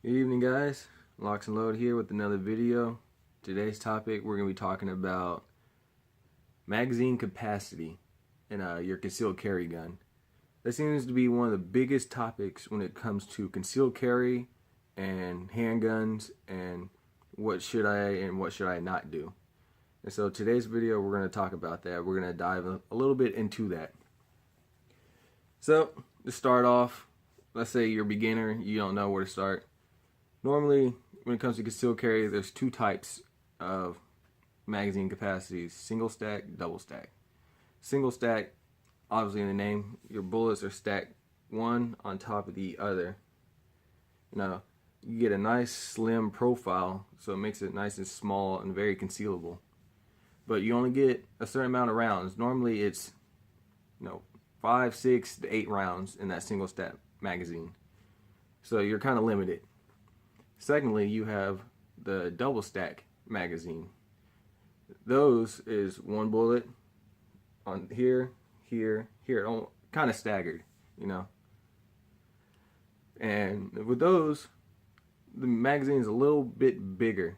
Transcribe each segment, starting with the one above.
Good evening, guys. Locks and Load here with another video. Today's topic, we're going to be talking about magazine capacity in your concealed carry gun. That seems to be one of the biggest topics when it comes to concealed carry and handguns and what should I and what should I not do. And so today's video, we're going to talk about that. We're going to dive a little bit into that. So to start off, let's say you're a beginner, you don't know where to start. Normally, when it comes to concealed carry, there's two types of magazine capacities: single stack, double stack. Single stack, obviously in the name, your bullets are stacked one on top of the other. Now, you get a nice slim profile, so it makes it nice and small and very concealable. But you only get a certain amount of rounds. Normally it's 5, 6 to 8 rounds in that single stack magazine. So you're kind of limited. Secondly, you have the double stack magazine. Those is one bullet on here, here, here, kind of staggered, And with those, the magazine is a little bit bigger,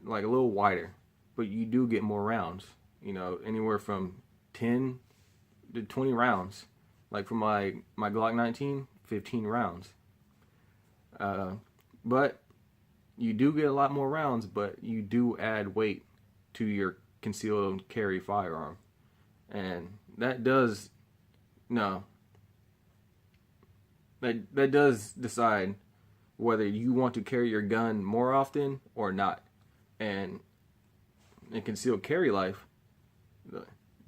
like a little wider, but you do get more rounds, anywhere from 10 to 20 rounds. Like for my Glock 19, 15 rounds. But you do get a lot more rounds, but you do add weight to your concealed carry firearm. And that does, that does decide whether you want to carry your gun more often or not. And in concealed carry life,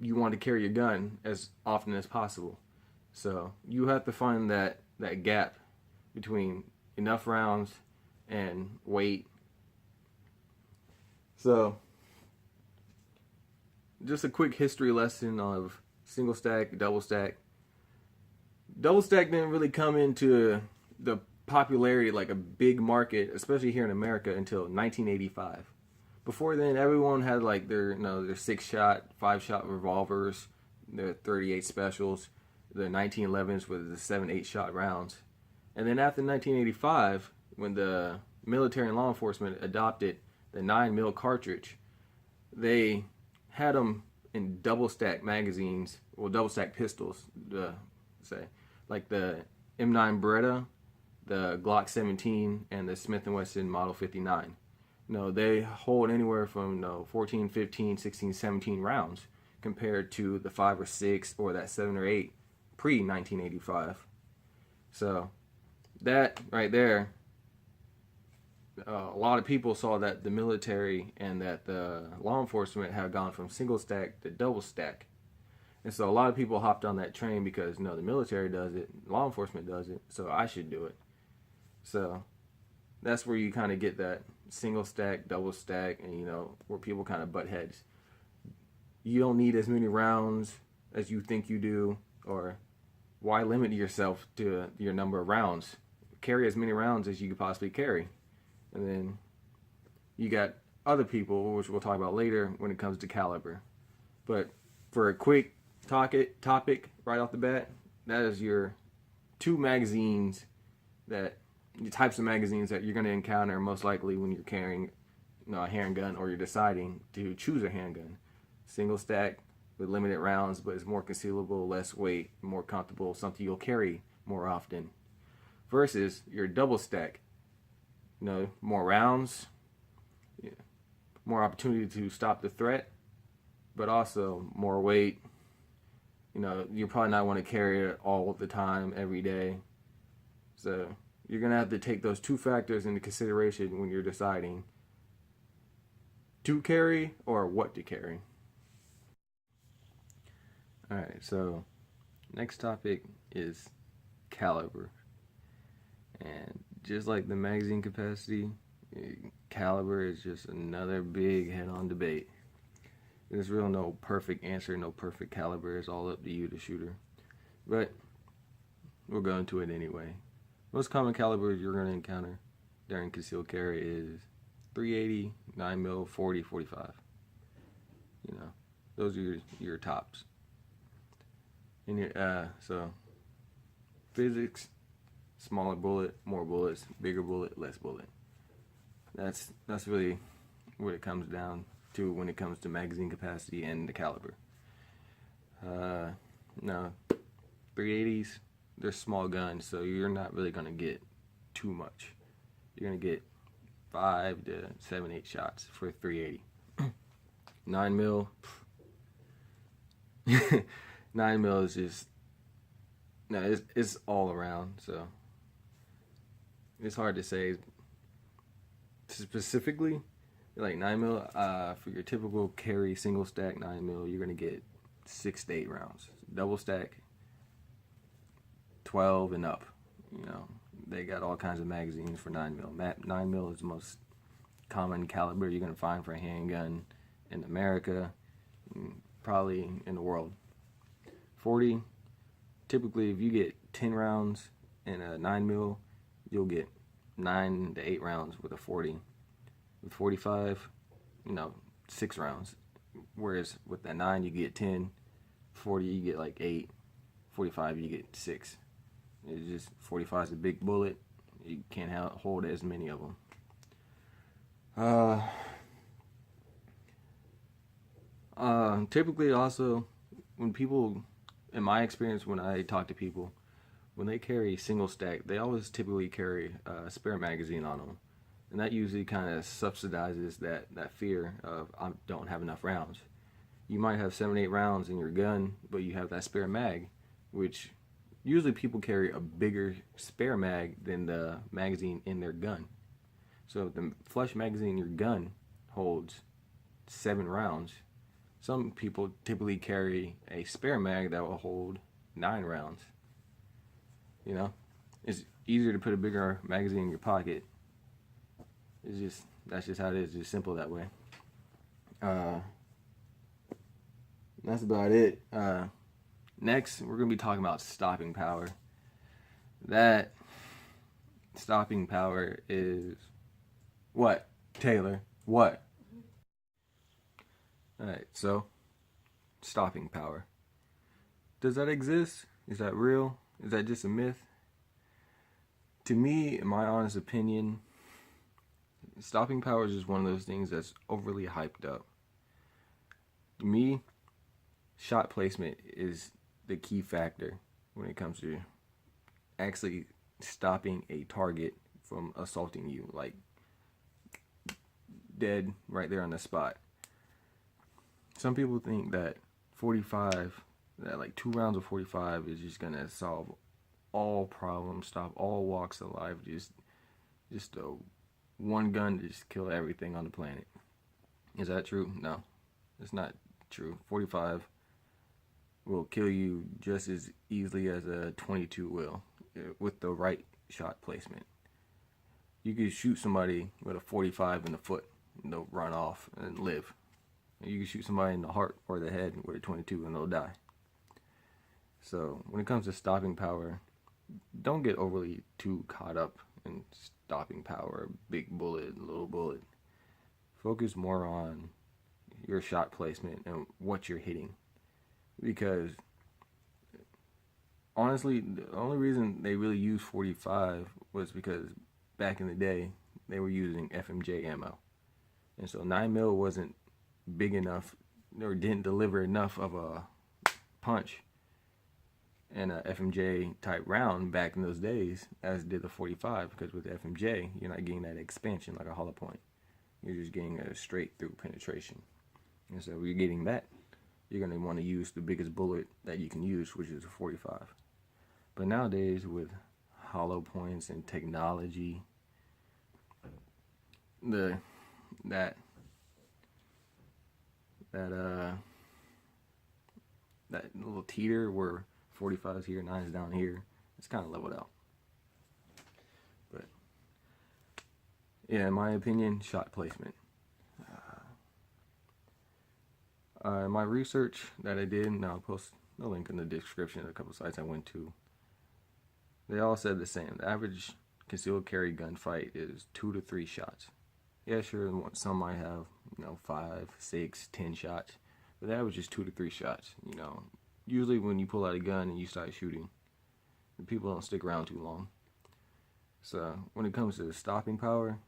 you want to carry your gun as often as possible. So you have to find that gap between enough rounds and weight. So just a quick history lesson of single stack, double stack. Double stack didn't really come into the popularity like a big market, especially here in America, until 1985. Before then, everyone had like their 6-shot, 5-shot revolvers, their 38 specials, their 1911s with the 7-8 shot rounds. And then after 1985, when the military and law enforcement adopted the 9mm cartridge, they had them in double stack magazines, well, double stack pistols, like the M9 Beretta, the Glock 17, and the Smith & Wesson Model 59. They hold anywhere from 14, 15, 16, 17 rounds compared to the 5 or 6 or that 7 or 8 pre-1985. So that right there, a lot of people saw that the military and that the law enforcement had gone from single stack to double stack. And so a lot of people hopped on that train because, the military does it, law enforcement does it, so I should do it. So that's where you kind of get that single stack, double stack, and, where people kind of butt heads. You don't need as many rounds as you think you do, or why limit yourself to your number of rounds? Carry as many rounds as you could possibly carry. And then you got other people, which we'll talk about later when it comes to caliber. But for a quick topic right off the bat, that is your two magazines, the types of magazines that you're going to encounter most likely when you're carrying a handgun or you're deciding to choose a handgun. Single stack with limited rounds, but it's more concealable, less weight, more comfortable, something you'll carry more often. Versus your double stack, more rounds, more opportunity to stop the threat, but also more weight. You probably not want to carry it all the time, every day. So you're going to have to take those two factors into consideration when you're deciding to carry or what to carry. Alright, so next topic is caliber. And just like the magazine capacity, caliber is just another big head-on debate. There's real no perfect answer, no perfect caliber. It's all up to you, the shooter. But we'll go into it anyway. Most common calibers you're going to encounter during concealed carry is 380, 9mm, 40, 45. Those are your tops. And so physics Smaller bullet, more bullets. Bigger bullet, less bullet. That's really what it comes down to when it comes to magazine capacity and the caliber. No, 380s, they're small guns, so you're not really gonna get too much. You're gonna get 5 to 7, 8 shots for 380. 9 mil, 9 mil is just no, it's all around. So it's hard to say specifically. Like 9 mil, for your typical carry single stack 9 mil, you're gonna get 6 to 8 rounds. Double stack, 12 and up. You know, they got all kinds of magazines for 9 mil. 9 mil is the most common caliber you're gonna find for a handgun in America, probably in the world. 40, typically if you get 10 rounds in a 9 mil, you'll get 9 to 8 rounds with a 40. With 45, 6 rounds. Whereas with that 9, you get 10. 40, you get like 8. 45, you get 6. It's just 45 is a big bullet. You can't hold as many of them. Typically, also, when people, in my experience, when I talk to people, when they carry single stack, they always typically carry a spare magazine on them. And that usually kind of subsidizes that fear of I don't have enough rounds. You might have 7, 8 rounds in your gun, but you have that spare mag, which usually people carry a bigger spare mag than the magazine in their gun. So if the flush magazine in your gun holds 7 rounds, some people typically carry a spare mag that will hold 9 rounds. It's easier to put a bigger magazine in your pocket. That's just how it is. It's just simple that way. That's about it. Next, we're gonna be talking about stopping power. That stopping power is what, Taylor? What? All right. So, stopping power. Does that exist? Is that real? Is that just a myth? To me, in my honest opinion, stopping power is just one of those things that's overly hyped up. To me, shot placement is the key factor when it comes to actually stopping a target from assaulting you, like dead right there on the spot. Some people think that 45, that like 2 rounds of 45 is just gonna solve all problems, stop all walks of life, just a one gun to just kill everything on the planet. Is that true? No, it's not true. 45 will kill you just as easily as a 22 will, with the right shot placement. You could shoot somebody with a 45 in the foot and they'll run off and live. You can shoot somebody in the heart or the head with a 22 and they'll die. So when it comes to stopping power, don't get overly too caught up in stopping power, big bullet, little bullet. Focus more on your shot placement and what you're hitting. Because honestly, the only reason they really used 45 was because back in the day they were using FMJ ammo. And so 9mm wasn't big enough or didn't deliver enough of a punch and a FMJ type round back in those days as did the 45, because with the FMJ you're not getting that expansion like a hollow point. You're just getting a straight through penetration. And so if you're getting that, you're going to want to use the biggest bullet that you can use, which is a 45. But nowadays with hollow points and technology, that little teeter where 45's here, 9's down here, it's kind of leveled out. But yeah, in my opinion, shot placement. My research that I did, and I'll post a link in the description of a couple sites I went to, they all said the same. The average concealed carry gunfight is 2 to 3 shots. Yeah, sure, some might have 5, 6, 10 shots, but the average is 2 to 3 shots. Usually when you pull out a gun and you start shooting, the people don't stick around too long. So when it comes to the stopping power,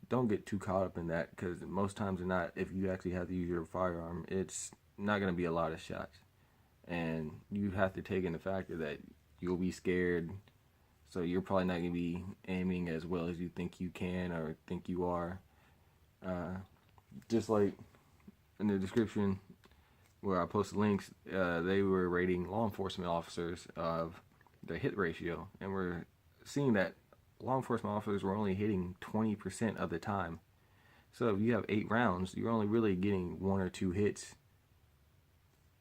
don't get too caught up in that, because most times or not, if you actually have to use your firearm, it's not going to be a lot of shots. And you have to take in the factor that you'll be scared, so you're probably not going to be aiming as well as you think you can or think you are. Just like in the description where I posted links, they were rating law enforcement officers of their hit ratio, and we're seeing that law enforcement officers were only hitting 20% of the time. So if you have 8 rounds, you're only really getting 1 or 2 hits.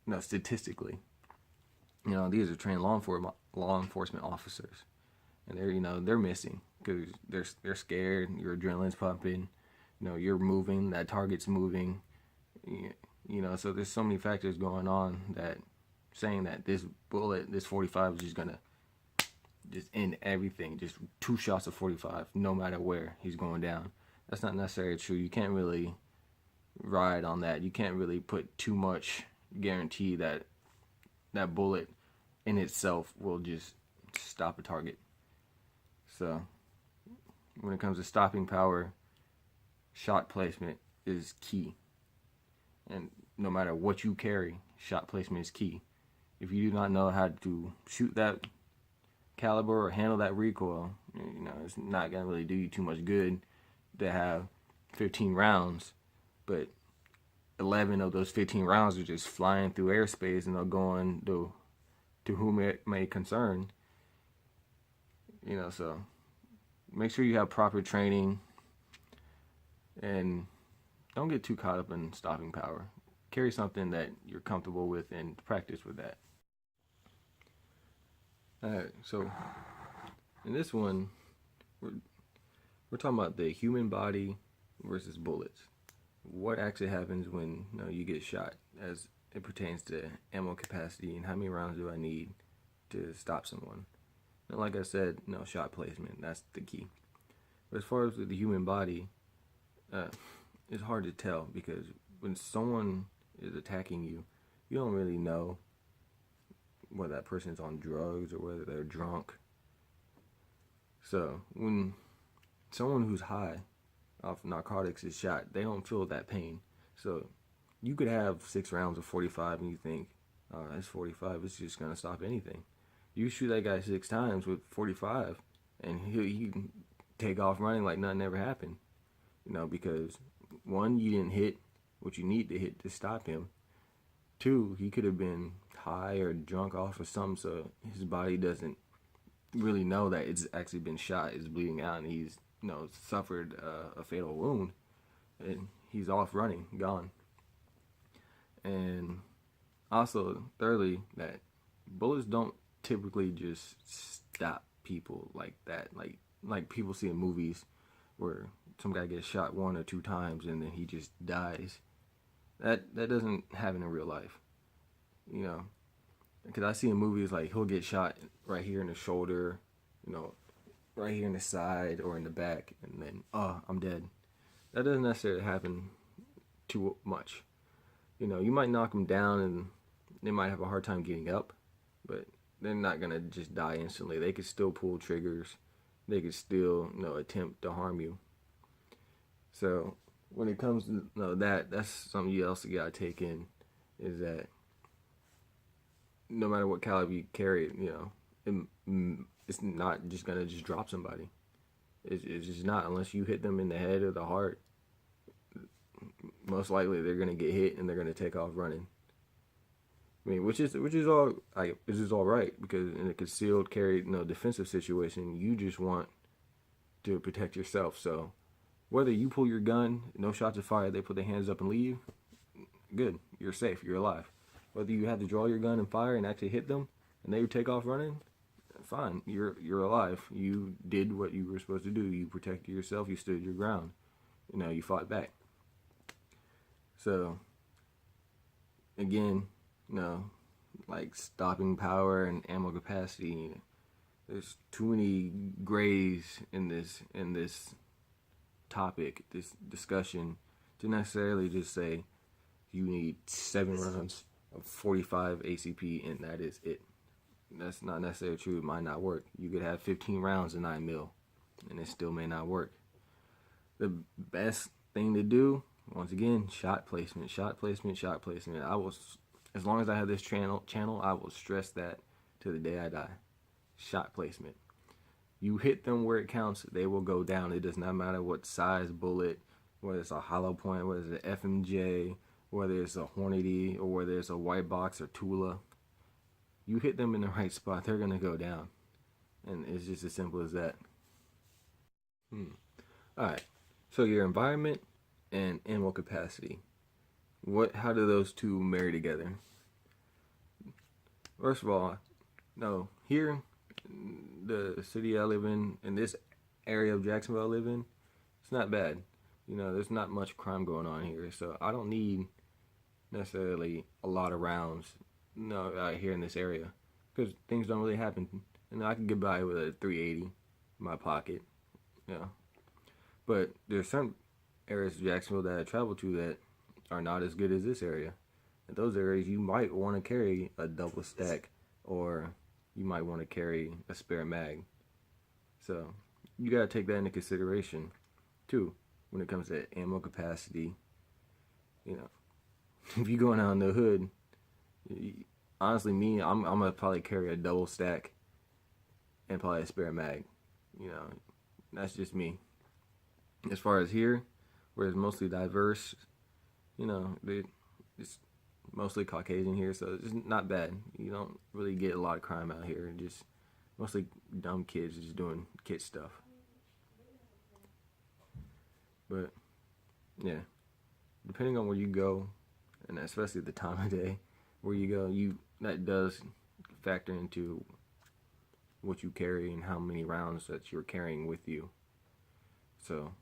No, statistically, these are trained law enforcement officers, and they're missing because they're scared. Your adrenaline's pumping. You're moving. That target's moving. So there's so many factors going on that saying that this bullet, this 45, is just gonna just end everything. Just 2 shots of 45, no matter where he's going down. That's not necessarily true. You can't really ride on that. You can't really put too much guarantee that that bullet in itself will just stop a target. So when it comes to stopping power, shot placement is key. And no matter what you carry, shot placement is key. If you do not know how to shoot that caliber or handle that recoil, it's not going to really do you too much good to have 15 rounds, but 11 of those 15 rounds are just flying through airspace and they're going to whom it may concern. So make sure you have proper training and don't get too caught up in stopping power. Carry something that you're comfortable with and practice with that. Alright, so in this one, we're talking about the human body versus bullets. What actually happens when you get shot as it pertains to ammo capacity and how many rounds do I need to stop someone. And like I said, shot placement, that's the key. But as far as the human body, it's hard to tell because when someone is attacking you, you don't really know whether that person's on drugs or whether they're drunk. So when someone who's high off narcotics is shot, they don't feel that pain. So you could have 6 rounds of 45 and you think, oh, that's 45, it's just gonna stop anything. You shoot that guy 6 times with 45 and he can take off running like nothing ever happened. Because 1, you didn't hit what you need to hit to stop him. 2, he could have been high or drunk off or something, so his body doesn't really know that it's actually been shot, it's bleeding out, and he's suffered a fatal wound, and he's off running, gone. And also, thirdly, that bullets don't typically just stop people like that, like people see in movies where some guy gets shot 1 or 2 times and then he just dies. That doesn't happen in real life, because I see in movies like he'll get shot right here in the shoulder, right here in the side or in the back, and then I'm dead. That doesn't necessarily happen too much. You might knock them down and they might have a hard time getting up, but they're not gonna just die instantly. They could still pull triggers. They could still attempt to harm you. So when it comes to that's something else you gotta take in, is that no matter what caliber you carry, it's not just gonna just drop somebody. It's just not, unless you hit them in the head or the heart. Most likely they're gonna get hit and they're gonna take off running. I mean, which is all right, because in a concealed carry, defensive situation, you just want to protect yourself. So whether you pull your gun, no shots are fired, they put their hands up and leave, good, you're safe, you're alive. Whether you have to draw your gun and fire and actually hit them and they take off running, fine, you're alive. You did what you were supposed to do. You protected yourself, you stood your ground, you fought back. So again, like stopping power and ammo capacity, there's too many grays in this topic, this discussion, to necessarily just say you need 7 rounds of 45 ACP and that is it. That's not necessarily true. It might not work. You could have 15 rounds of 9 mil. and it still may not work. The best thing to do, once again, shot placement, shot placement, shot placement. As long as I have this channel, I will stress that to the day I die. Shot placement. You hit them where it counts, they will go down. It does not matter what size bullet, whether it's a hollow point, whether it's an FMJ, whether it's a Hornady, or whether it's a white box or Tula. You hit them in the right spot, they're gonna go down. And it's just as simple as that. Alright, so your environment and ammo capacity. How do those two marry together? First of all, no, here, the city I live in this area of Jacksonville I live in, it's not bad. You know, there's not much crime going on here, so I don't need necessarily a lot of rounds, out here in this area, because things don't really happen. And I can get by with a 380 in my pocket, But there's some areas of Jacksonville that I travel to that are not as good as this area. In those areas, you might want to carry a double stack, or you might want to carry a spare mag. So you got to take that into consideration too when it comes to ammo capacity. If you're going out in the hood, honestly, I'm gonna probably carry a double stack and probably a spare mag. That's just me. As far as here, where it's mostly diverse, it's mostly Caucasian here, so it's not bad. You don't really get a lot of crime out here. Just mostly dumb kids just doing kid stuff. But yeah, depending on where you go, and especially the time of day where you go, that does factor into what you carry and how many rounds that you're carrying with you. So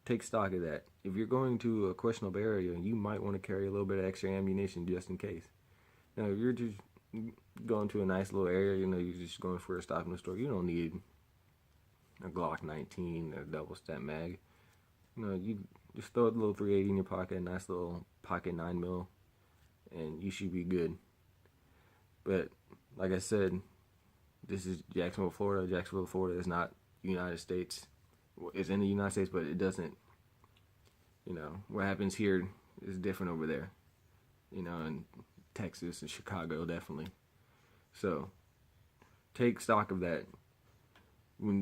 take stock of that. If you're going to a questionable area, you might want to carry a little bit of extra ammunition just in case. Now, if you're just going to a nice little area, you're just going for a stop in the store, you don't need a Glock 19 or a double stack mag. You just throw a little 380 in your pocket, a nice little pocket 9mm, and you should be good. But like I said, this is Jacksonville, Florida. Jacksonville, Florida is not United States. It's in the United States, but it doesn't, what happens here is different over there, in Texas and Chicago, definitely. So take stock of that.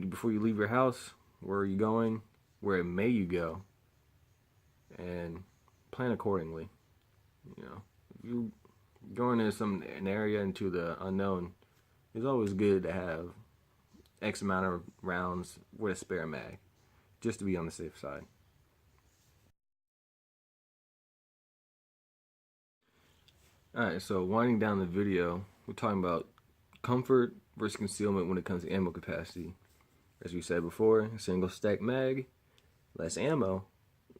Before you leave your house, where are you going? Where may you go? And plan accordingly. If you're going to an area into the unknown, it's always good to have X amount of rounds with a spare mag, just to be on the safe side. Alright, so winding down the video, we're talking about comfort versus concealment when it comes to ammo capacity. As we said before, single stack mag, less ammo,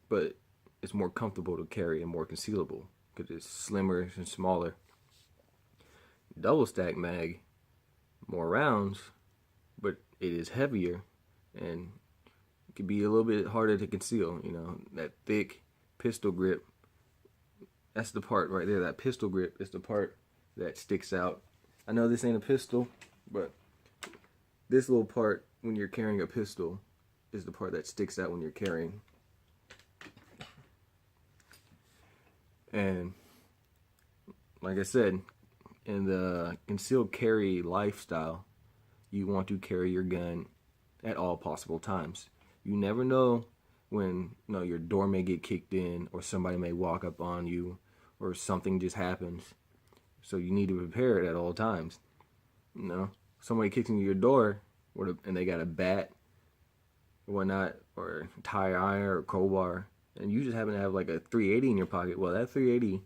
but it's more comfortable to carry and more concealable because it's slimmer and smaller. Double stack mag, more rounds, but it is heavier and it can be a little bit harder to conceal. That thick pistol grip, that's the part right there. That pistol grip is the part that sticks out. I know this ain't a pistol, but this little part when you're carrying a pistol is the part that sticks out when you're carrying. And like I said, in the concealed carry lifestyle, you want to carry your gun at all possible times. You never know when your door may get kicked in, or somebody may walk up on you, or something just happens. So you need to prepare it at all times. Somebody kicks into your door and they got a bat or whatnot, or tire iron or crowbar, and you just happen to have like a 380 in your pocket. Well, that 380,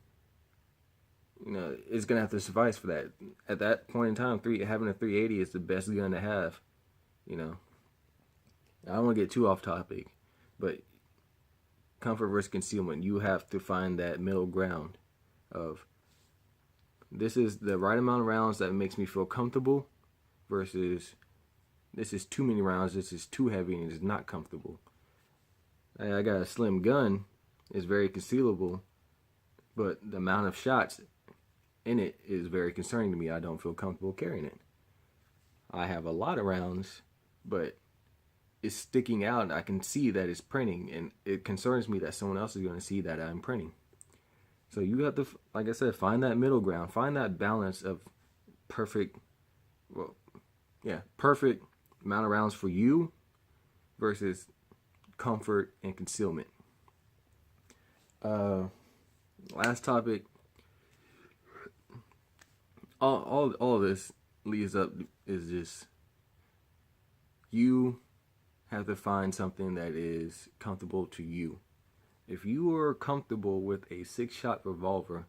is gonna have to suffice for that. At that point in time, having a 380 is the best gun to have. I don't want to get too off topic, but comfort versus concealment, you have to find that middle ground of this is the right amount of rounds that makes me feel comfortable versus this is too many rounds, this is too heavy and it's not comfortable. I got a slim gun, it's very concealable, but the amount of shots in it is very concerning to me. I don't feel comfortable carrying it. I have a lot of rounds, but is sticking out, and I can see that it's printing, and it concerns me that someone else is going to see that I'm printing. So you have to, like I said, find that middle ground, find that balance of perfect, well, yeah, perfect amount of rounds for you versus comfort and concealment. Last topic. All of this leads up is just you have to find something that is comfortable to you. If you are comfortable with a 6-shot revolver,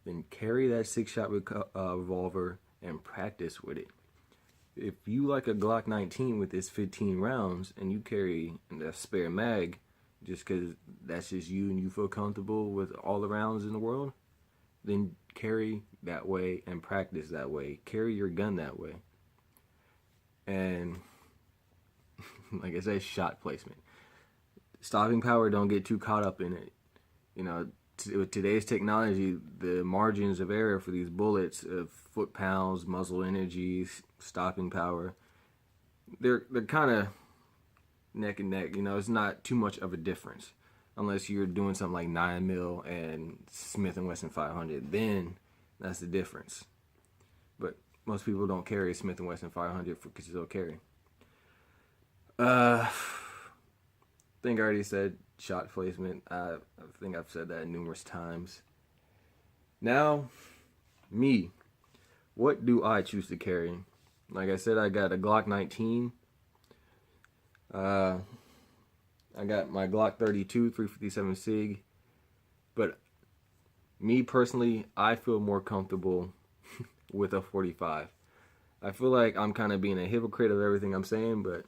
then carry that 6-shot revolver and practice with it. If you like a Glock 19 with its 15 rounds and you carry a spare mag just because that's just you and you feel comfortable with all the rounds in the world, then carry that way and practice that way. Carry your gun that way. And like I said, shot placement. Stopping power, don't get too caught up in it. You know, with today's technology, the margins of error for these bullets of foot-pounds, muzzle energy, stopping power, they're kind of neck and neck. You know, it's not too much of a difference. Unless you're doing something like 9mm and Smith & Wesson 500, then that's the difference. But most people don't carry a Smith & Wesson 500 for concealed carry. I think I already said shot placement. I think I've said that numerous times. Now, me. What do I choose to carry? Like I said, I got a Glock 19. I got my Glock 32, 357 SIG. But me personally, I feel more comfortable with a 45. I feel like I'm kind of being a hypocrite of everything I'm saying, but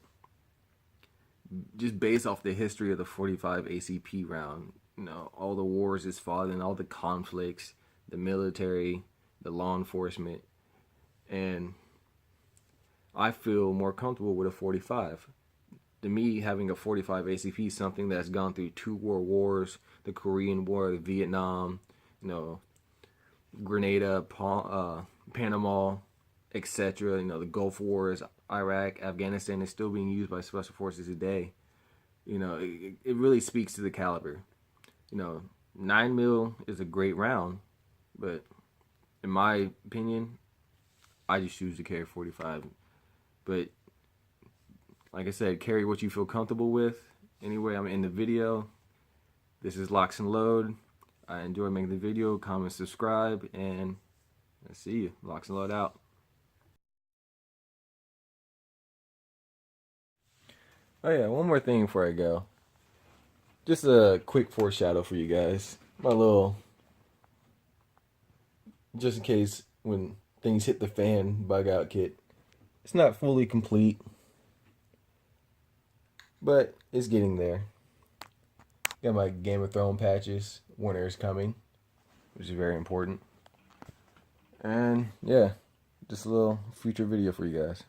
just based off the history of the 45 ACP round, you know, all the wars it's fought and all the conflicts, the military, the law enforcement, and I feel more comfortable with a 45. To me, having a 45 ACP is something that's gone through 2 world wars, the Korean War, the Vietnam, you know, Grenada, Panama, etc. You know, the Gulf Wars, Iraq, Afghanistan is still being used by special forces today. You know, it really speaks to the caliber. You know, 9mm is a great round, but in my opinion, I just choose to carry 45. But like I said, carry what you feel comfortable with. Anyway, I'm in the video. This is Locks and Load. I enjoy making the video. Comment, subscribe, and I'll see you. Locks and Load out. Oh yeah, one more thing before I go. Just a quick foreshadow for you guys. My little, just in case when things hit the fan, bug out kit. It's not fully complete, but it's getting there. Got my Game of Thrones patches. Winter is coming, which is very important. And yeah, just a little future video for you guys.